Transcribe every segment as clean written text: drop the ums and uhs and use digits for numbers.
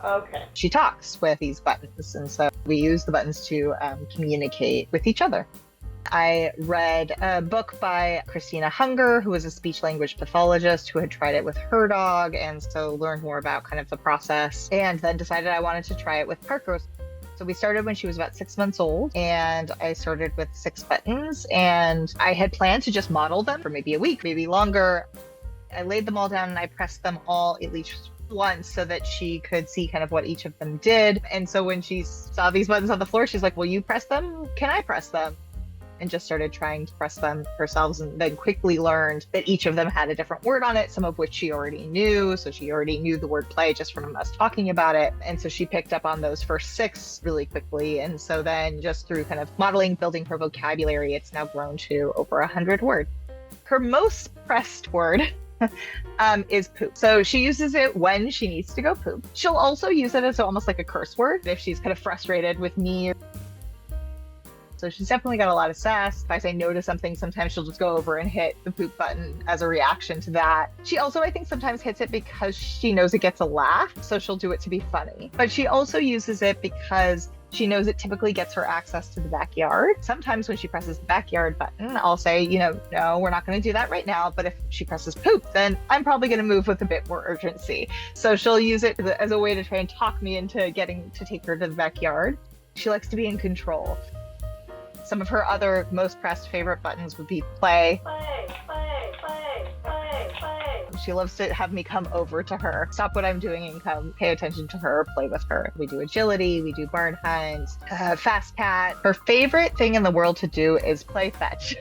Okay. She talks with these buttons, and so we use the buttons to communicate with each other. I read a book by Christina Hunger, who was a speech language pathologist who had tried it with her dog, and so learned more about kind of the process, and then decided I wanted to try it with Parker. So we started when she was about 6 months old, and I started with 6 buttons, and I had planned to just model them for maybe a week, maybe longer. I laid them all down and I pressed them all at least once so that she could see kind of what each of them did. And so when she saw these buttons on the floor, she's like, "Will you press them? Can I press them?" And just started trying to press them herself, and then quickly learned that each of them had a different word on it, some of which she already knew. So she already knew the word play just from us talking about it. And so she picked up on those first 6 really quickly. And so then just through kind of modeling, building her vocabulary, it's now grown to over 100 words. Her most pressed word is poop. So she uses it when she needs to go poop. She'll also use it as almost like a curse word if she's kind of frustrated with me. So she's definitely got a lot of sass. If I say no to something, sometimes she'll just go over and hit the poop button as a reaction to that. She also, I think, sometimes hits it because she knows it gets a laugh, so she'll do it to be funny. But she also uses it because she knows it typically gets her access to the backyard. Sometimes when she presses the backyard button, I'll say, no, we're not going to do that right now. But if she presses poop, then I'm probably going to move with a bit more urgency. So she'll use it as a way to try and talk me into getting to take her to the backyard. She likes to be in control. Some of her other most pressed favorite buttons would be play. She loves to have me come over to her, stop what I'm doing and come pay attention to her, play with her. We do agility, we do barn hunts, fast pat. Her favorite thing in the world to do is play fetch.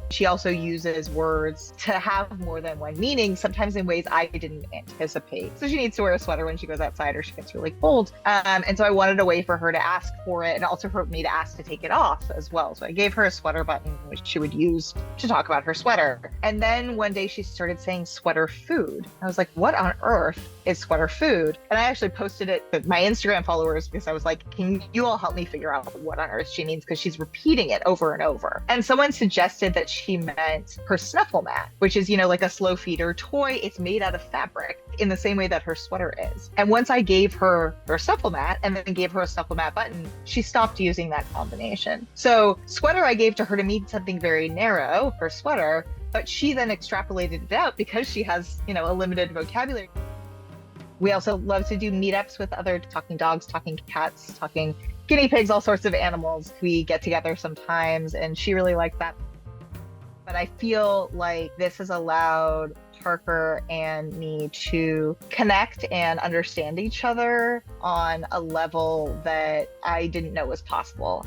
She also uses words to have more than one meaning, sometimes in ways I didn't anticipate. So she needs to wear a sweater when she goes outside or she gets really cold. And so I wanted a way for her to ask for it and also for me to ask to take it off as well. So I gave her a sweater button, which she would use to talk about her sweater. And then one day she started saying sweater food. I was like, what on earth is sweater food? And I actually posted it to my Instagram followers because I was like, can you all help me figure out what on earth she means? Because she's repeating it over and over. And someone suggested that she meant her Snuggle Mat, which is, like a slow feeder toy. It's made out of fabric in the same way that her sweater is. And once I gave her Snuggle Mat and then gave her a Snuggle Mat button, she stopped using that combination. So sweater I gave to her to mean something very narrow, her sweater, but she then extrapolated it out because she has, a limited vocabulary. We also love to do meetups with other talking dogs, talking cats, talking guinea pigs, all sorts of animals. We get together sometimes, and she really liked that. But I feel like this has allowed Parker and me to connect and understand each other on a level that I didn't know was possible.